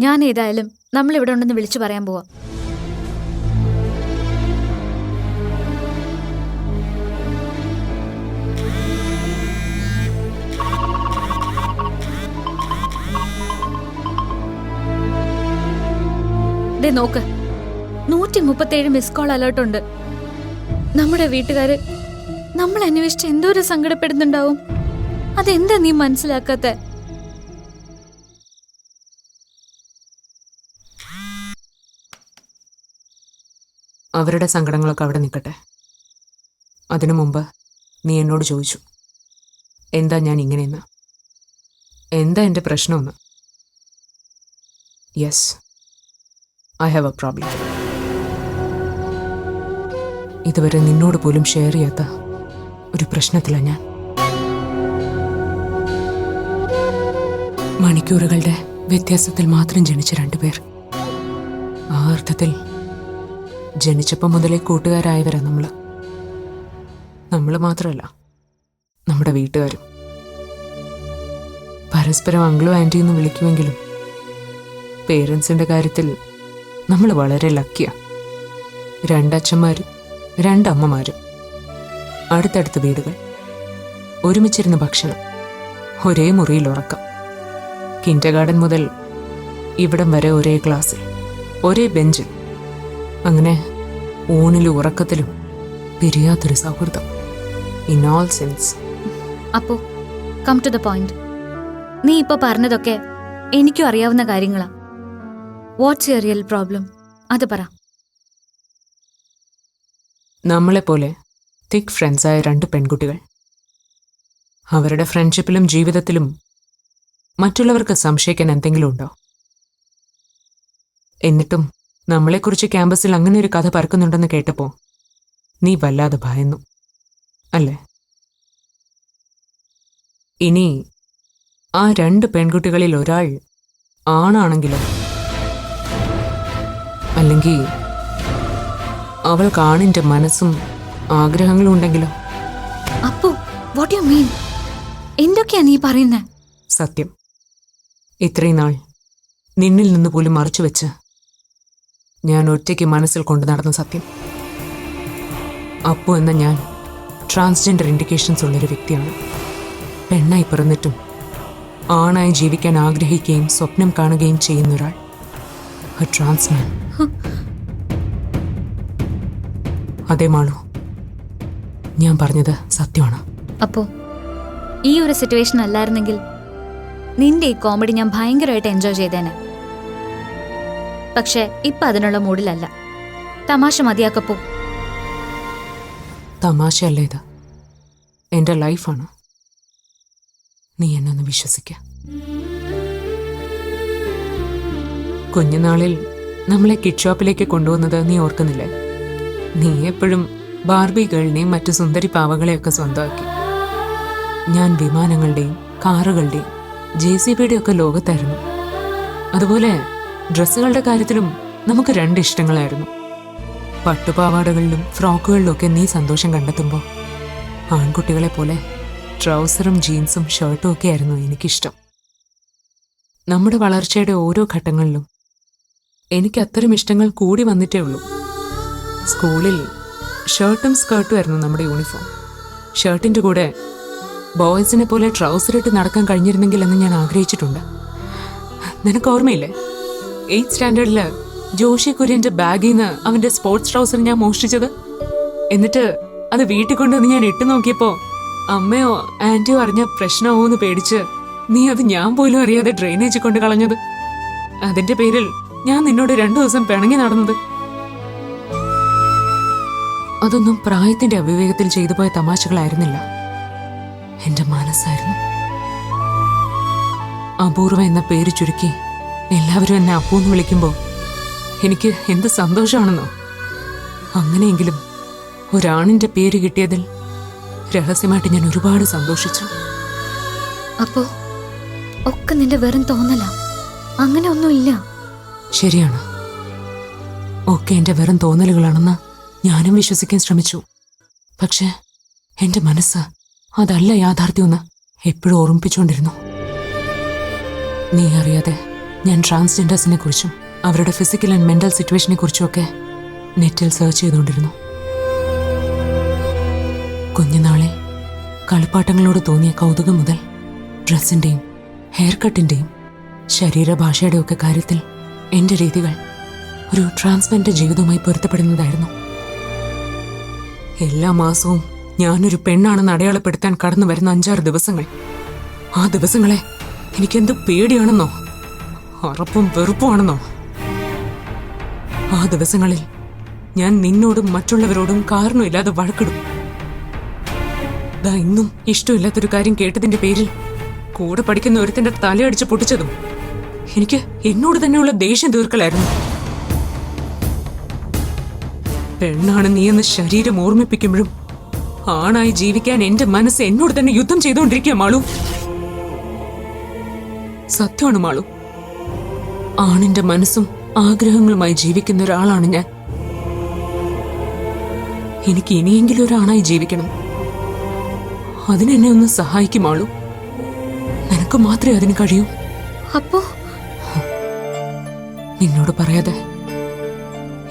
ഞാൻ ഏതായാലും നമ്മൾ ഇവിടെ ഉണ്ടെന്ന് വിളിച്ചു പറയാൻ പോവാ. നോക്ക്, 137 മിസ് കോൾ അലേർട്ട് ഉണ്ട്. നമ്മുടെ വീട്ടുകാര് നമ്മൾ അന്വേഷിച്ച് എന്തോരം സങ്കടപ്പെടുന്നുണ്ടാവും. അതെന്താ നീ മനസ്സിലാക്കാത്ത? അവരുടെ സങ്കടങ്ങളൊക്കെ അവിടെ നിൽക്കട്ടെ. അതിനു മുമ്പ് നീ എന്നോട് ചോദിച്ചു എന്താ ഞാൻ ഇങ്ങനെയെന്ന്, എന്താ എൻ്റെ പ്രശ്നമെന്ന്. Yes, I have A problem. ഇതുവരെ നിന്നോട് പോലും ഷെയർ ചെയ്യാത്ത ഒരു പ്രശ്നത്തിലാണ് ഞാൻ. മണിക്കൂറുകളുടെ വ്യത്യാസത്തിൽ മാത്രം ജനിച്ച രണ്ടുപേർ. ആ അർത്ഥത്തിൽ ജനിച്ചപ്പോൾ മുതലേ കൂട്ടുകാരായവരാ നമ്മൾ മാത്രമല്ല, നമ്മുടെ വീട്ടുകാരും. പരസ്പരം അങ്കിളും ആൻറ്റി എന്ന് വിളിക്കുമെങ്കിലും പേരൻസിൻ്റെ കാര്യത്തിൽ നമ്മൾ വളരെ ലക്കിയാ. 2 അച്ഛന്മാരും 2 അമ്മമാരും, അടുത്തടുത്ത വീടുകൾ, ഒരുമിച്ചിരുന്ന ഭക്ഷണം, ഒരേ മുറിയിൽ ഉറക്കം, കിൻഡർഗാർട്ടൻ മുതൽ ഇവിടം വരെ ഒരേ ക്ലാസ്സിൽ, ഒരേ ബെഞ്ചിൽ. അങ്ങനെ ഊണിലും ഉറക്കത്തിലും പിരിയാത്തൊരു സൗഹൃദം. In all sense. അപ്പോ കം ടു ദ പോയിന്റ്. നീ ഇപ്പൊ പറഞ്ഞതൊക്കെ എനിക്കും അറിയാവുന്ന കാര്യങ്ങളാ. What's your real problem? അത് പറ. നമ്മളെപ്പോലെ തിക് ഫ്രണ്ട്സായ 2 പെൺകുട്ടികൾ. അവരുടെ ഫ്രണ്ട്ഷിപ്പിലും ജീവിതത്തിലും മറ്റുള്ളവർക്ക് സംശയിക്കാൻ എന്തെങ്കിലും ഉണ്ടോ? എന്നിട്ടും നമ്മളെക്കുറിച്ച് ക്യാമ്പസിൽ അങ്ങനെ ഒരു കഥ പരക്കുന്നുണ്ടെന്ന് കേട്ടപ്പോൾ നീ വല്ലാതെ ഭയന്നു അല്ലേ? ഇനി ആ 2 പെൺകുട്ടികളിൽ ഒരാൾ ആണാണെങ്കിലോ? അല്ലെങ്കിൽ അവൾക്ക് ആണിന്റെ മനസ്സും ആഗ്രഹങ്ങളും ഉണ്ടെങ്കിലോ? അപ്പോ വാട്ട് യു മീൻ? എന്തൊക്കെയാ നീ പറയുന്നേ? സത്യം. ഇത്രയും നാൾ നിന്നിൽ നിന്ന് പോലും മറച്ചു വെച്ച് ഞാൻ ഒറ്റയ്ക്ക് മനസ്സിൽ കൊണ്ടു നടന്ന സത്യം. അപ്പു എന്ന ഞാൻ ട്രാൻസ്ജെൻഡർ ഇൻഡിക്കേഷൻസ് ഉള്ളൊരു വ്യക്തിയാണ്. പെണ്ണായി പിറന്നിട്ടും ആണായി ജീവിക്കാൻ ആഗ്രഹിക്കുകയും സ്വപ്നം കാണുകയും ചെയ്യുന്ന ഒരാൾ. എ ട്രാൻസ്മാൻ. അതേ മാളു, ഞാൻ പറഞ്ഞത് സത്യമാണ്. അപ്പോ ഈ ഒരു സിറ്റുവേഷൻ അല്ലായിരുന്നെങ്കിൽ നിന്റെ ഈ കോമഡി ഞാൻ ഭയങ്കരമായിട്ട് എൻജോയ് ചെയ്തേനെ. പക്ഷെ ഇപ്പൊ അതിനുള്ള മൂഡിലല്ല. തമാശ മതിയാക്കപ്പോ. തമാശയല്ല ഇത്, എന്റെ ലൈഫാണ്. നീ എന്നൊന്ന് വിശ്വസിക്ക. കുഞ്ഞുനാളിൽ നമ്മളെ കിഡ് ഷോപ്പിലേക്ക് കൊണ്ടുവന്നത് നീ ഓർക്കുന്നില്ലേ? നീ എപ്പോഴും ബാർബി ഗേളിനെയും മറ്റു സുന്ദരി പാവകളെയൊക്കെ സ്വന്തമാക്കി. ഞാൻ വിമാനങ്ങളുടെയും കാറുകളുടെയും JCBയുടെ ഒക്കെ ലോകത്തായിരുന്നു. അതുപോലെ ഡ്രസ്സുകളുടെ കാര്യത്തിലും നമുക്ക് 2 ഇഷ്ടങ്ങളായിരുന്നു. പട്ടുപാവാടകളിലും ഫ്രോക്കുകളിലും ഒക്കെ നീ സന്തോഷം കണ്ടെത്തുമ്പോൾ ആൺകുട്ടികളെ പോലെ ട്രൗസറും ജീൻസും ഷർട്ടും ഒക്കെ ആയിരുന്നു എനിക്കിഷ്ടം. നമ്മുടെ വളർച്ചയുടെ ഓരോ ഘട്ടങ്ങളിലും എനിക്ക് അത്തരം ഇഷ്ടങ്ങൾ കൂടി വന്നിട്ടേ ഉള്ളൂ. സ്കൂളിൽ ഷർട്ടും സ്കേർട്ടും ആയിരുന്നു നമ്മുടെ യൂണിഫോം. ഷർട്ടിൻ്റെ കൂടെ ബോയ്സിനെ പോലെ ട്രൗസർ ഇട്ട് നടക്കാൻ കഴിഞ്ഞിരുന്നെങ്കിൽ എന്ന് ഞാൻ ആഗ്രഹിച്ചിട്ടുണ്ട്. നിനക്ക് ഓർമ്മയില്ലേ, 8th സ്റ്റാൻഡേർഡിൽ ജോഷി കുര്യന്റെ ബാഗിൽ നിന്ന് അവന്റെ സ്പോർട്സ് ട്രൗസർ ഞാൻ മോഷ്ടിച്ചത്? എന്നിട്ട് അത് വീട്ടിൽ കൊണ്ടുവന്ന് ഞാൻ ഇട്ടു നോക്കിയപ്പോ അമ്മയോ ആന്റിയോ അറിഞ്ഞ പ്രശ്നമാവോന്ന് പേടിച്ച് നീ അത് ഞാൻ പോലും അറിയാതെ ഡ്രെയിനേജ് കൊണ്ട് കളഞ്ഞത്. അതിന്റെ പേരിൽ ഞാൻ നിന്നോട് 2 ദിവസം പിണങ്ങി നടന്നത്. അതൊന്നും പ്രായത്തിന്റെ അവിവേകത്തിൽ ചെയ്തു പോയ തമാശകളായിരുന്നില്ല, എന്റെ മനസ്സായിരുന്നു. അപൂർവ എന്ന പേര് ചുരുക്കി എല്ലാവരും എന്നെ അപ്പൂന്ന് വിളിക്കുമ്പോൾ എനിക്ക് എന്ത് സന്തോഷമാണെന്നോ. അങ്ങനെയെങ്കിലും ഒരാണിന്റെ പേര് കിട്ടിയതിൽ രഹസ്യമായിട്ട് ഞാൻ ഒരുപാട് സന്തോഷിച്ചു. അപ്പോ ഒക്കെ നിന്റെ വെറും തോന്നല? അങ്ങനെ ഒന്നുമില്ല. ശരിയാണ്, ഒക്കെ എന്റെ വെറും തോന്നലുകളാണെന്ന് ഞാനും വിശ്വസിക്കാൻ ശ്രമിച്ചു. പക്ഷെ എന്റെ മനസ്സ് അതല്ല യാഥാർത്ഥ്യമെന്ന് എപ്പോഴും ഓർമ്മിപ്പിച്ചുകൊണ്ടിരുന്നു. നീ അറിയാതെ ഞാൻ ട്രാൻസ്ജെൻഡേഴ്സിനെ കുറിച്ചും അവരുടെ ഫിസിക്കൽ ആൻഡ് മെന്റൽ സിറ്റുവേഷനെ കുറിച്ചുമൊക്കെ നെറ്റിൽ സെർച്ച് ചെയ്തുകൊണ്ടിരുന്നു. കുഞ്ഞുനാളിൽ കളിപ്പാട്ടങ്ങളോട് തോന്നിയ കൗതുകം മുതൽ ഡ്രസ്സിന്റെയും ഹെയർ കട്ടിന്റെയും ശരീരഭാഷയുടെ ഒക്കെ കാര്യത്തിൽ എന്റെ രീതികൾ ഒരു ട്രാൻസ്മെന്റ് ജീവിതവുമായി പൊരുത്തപ്പെടുന്നതായിരുന്നു. എല്ലാ മാസവും ഞാനൊരു പെണ്ണാണെന്ന് അടയാളപ്പെടുത്താൻ കടന്നു വരുന്ന 5-6 ദിവസങ്ങൾ, ആ ദിവസങ്ങളെ എനിക്കെന്ത് പേടിയാണെന്നോ അറപ്പും വെറുപ്പുമാണെന്നോ. ആ ദിവസങ്ങളിൽ ഞാൻ നിന്നോടും മറ്റുള്ളവരോടും കാരണമില്ലാതെ വഴക്കിടും. ദാ ഇന്നും ഇഷ്ടമില്ലാത്തൊരു കാര്യം കേട്ടതിന്റെ പേരിൽ കൂടെ പഠിക്കുന്ന ഒരുത്തിന്റെ തലയടിച്ച് പൊട്ടിച്ചതും എനിക്ക് എന്നോട് തന്നെയുള്ള ദേഷ്യം തീർക്കലായിരുന്നു. പെണ്ണാണ് നീയെന്ന് ശരീരം ഓർമ്മിപ്പിക്കുമ്പോഴും ആണായി ജീവിക്കാൻ എന്റെ മനസ്സ് എന്നോട് തന്നെ യുദ്ധം ചെയ്തുകൊണ്ടിരിക്കുക മാളു. സത്യമാണ് മാളു, ആണിന്റെ മനസ്സും ആഗ്രഹങ്ങളുമായി ജീവിക്കുന്ന ഒരാളാണ് ഞാൻ. എനിക്ക് ഇനിയെങ്കിലും ഒരാണായി ജീവിക്കണം. അതിനെന്നെ ഒന്ന് സഹായിക്കും മാളു. നിനക്ക് മാത്രമേ അതിന് കഴിയൂ. അപ്പോ നിന്നോട് പറയാതെ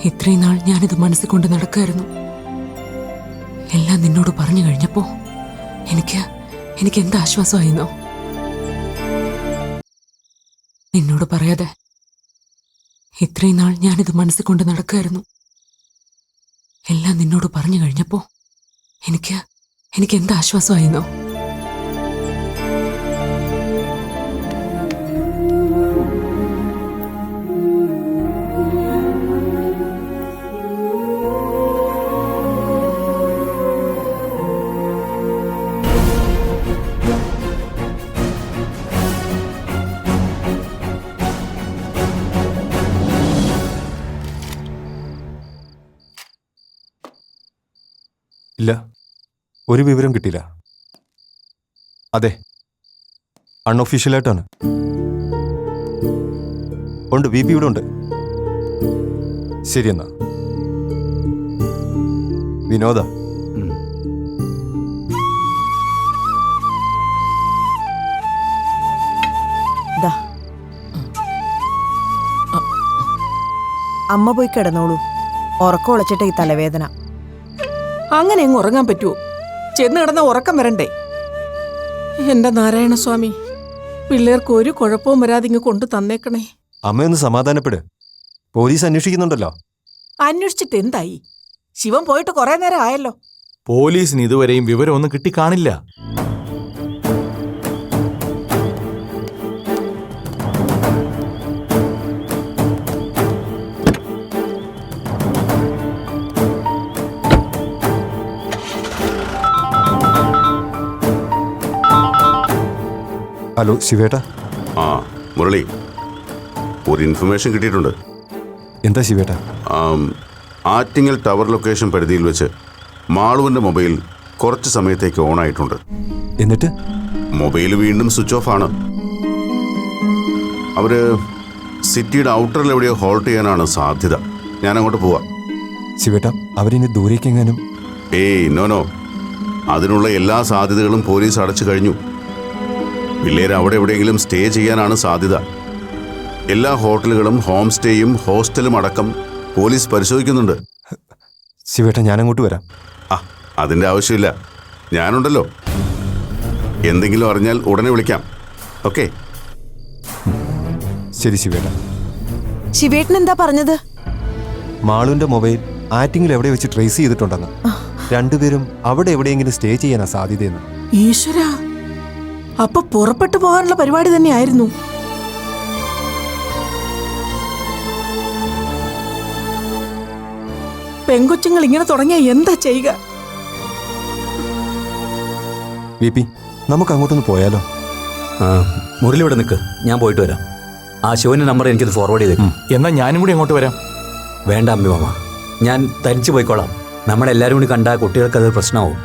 ഇത്രയും നാൾ ഞാനിത് മനസ്സിൽ കൊണ്ട് നടക്കായിരുന്നു. എല്ലാം നിന്നോട് പറഞ്ഞു കഴിഞ്ഞപ്പോ എനിക്ക് എന്ത് ആശ്വാസമായിരുന്നോ. നിന്നോട് പറയാതെ ഇത്രയും നാൾ ഞാനിത് മനസ്സിൽ കൊണ്ട് നടക്കായിരുന്നു. എല്ലാം നിന്നോട് പറഞ്ഞു കഴിഞ്ഞപ്പോ എനിക്ക് എന്ത് ആശ്വാസമായിരുന്നോ. ഇല്ല, ഒരു വിവരം കിട്ടിയില്ല. അതെ, അൺഒഫീഷ്യലായിട്ടാണ്. ഉണ്ട്, VP ഇവിടെ ഉണ്ട്. ശരിയെന്നാ. വിനോദ, അമ്മ പോയി കിടന്നോളൂ. ഉറക്കം ഉളച്ചിട്ട് ഈ തലവേദന. അങ്ങനെ അങ്ങ് ഉറങ്ങാൻ പറ്റുമോ? ചെന്ന് കിടന്ന ഉറക്കം വരണ്ടേ? എന്റെ നാരായണസ്വാമി, പിള്ളേർക്ക് ഒരു കുഴപ്പവും വരാതെ ഇങ്ങ് കൊണ്ടു തന്നേക്കണേ. അമ്മയൊന്ന് സമാധാനപ്പെട്. പോലീസ് അന്വേഷിക്കുന്നുണ്ടല്ലോ. അന്വേഷിച്ചിട്ട് എന്തായി? ശിവൻ പോയിട്ട് കുറെ നേരം ആയല്ലോ. പോലീസിന് ഇതുവരെയും വിവരമൊന്നും കിട്ടിക്കാണില്ല. ഹലോ ശിവേട്ടാ. ആ മുരളി, ഒരു ഇൻഫർമേഷൻ കിട്ടിയിട്ടുണ്ട്. എന്താ ശിവേട്ടാ? ആറ്റിങ്ങൽ ടവർ ലൊക്കേഷൻ പരിധിയിൽ വെച്ച് മാളുവിൻ്റെ മൊബൈൽ കുറച്ച് സമയത്തേക്ക് ഓൺ ആയിട്ടുണ്ട്. എന്നിട്ട് മൊബൈൽ വീണ്ടും സ്വിച്ച് ഓഫ് ആണ്. അവർ സിറ്റിയുടെ ഔട്ടറിൽ എവിടെയോ ഹോൾട്ട് ചെയ്യാനാണ് സാധ്യത. ഞാൻ അങ്ങോട്ട് പോവാം. ശിവേട്ടാ, അവരിനി ദൂരേക്കെങ്ങാനും? ഏയ് നോ, അതിനുള്ള എല്ലാ സാധ്യതകളും പോലീസ് അടച്ചു കഴിഞ്ഞു. പിള്ളേർ അവിടെ എവിടെയെങ്കിലും സ്റ്റേ ചെയ്യാനാണ് സാധ്യത. എല്ലാ ഹോട്ടലുകളും ഹോം സ്റ്റേയും ഹോസ്റ്റലും അടക്കം പോലീസ് പരിശോധിക്കുന്നുണ്ട്. ശിവേട്ടാ, ഞാനങ്ങോട്ട് വരാം. അതിൻ്റെ ആവശ്യമില്ല, ഞാനുണ്ടല്ലോ. എന്തെങ്കിലും അറിഞ്ഞാൽ ഉടനെ വിളിക്കാം. ഓക്കെ? ശരി ശിവേട്ടാ. ശിവേട്ടൻ എന്താ പറഞ്ഞത്? മാളുവിന്റെ മൊബൈൽ ആറ്റിങ്ങിൽ എവിടെ വെച്ച് ട്രേസ് ചെയ്തിട്ടുണ്ടെന്ന്. രണ്ടുപേരും അവിടെ എവിടെയെങ്കിലും സ്റ്റേ ചെയ്യാനാ സാധ്യതയെന്ന്. ഈശ്വര, അപ്പൊ പുറപ്പെട്ടു പോകാനുള്ള പരിപാടി തന്നെയായിരുന്നു. പെങ്കൊച്ചുങ്ങൾ ഇങ്ങനെ തുടങ്ങിയ എന്താ ചെയ്യുക? VP, നമുക്ക് അങ്ങോട്ടൊന്ന് പോയാലോ? മുരളി ഇവിടെ നിൽക്ക്, ഞാൻ പോയിട്ട് വരാം. ആ ശിവന്റെ നമ്പർ എനിക്കത് ഫോർവേഡ് ചെയ്തേക്കും. എന്നാ ഞാനും കൂടി അങ്ങോട്ട് വരാം. വേണ്ട അമ്മി മാമ, ഞാൻ തനിച്ച് പോയിക്കോളാം. നമ്മളെല്ലാവരും കൂടി കണ്ടാൽ കുട്ടികൾക്ക് അതൊരു പ്രശ്നമാവും.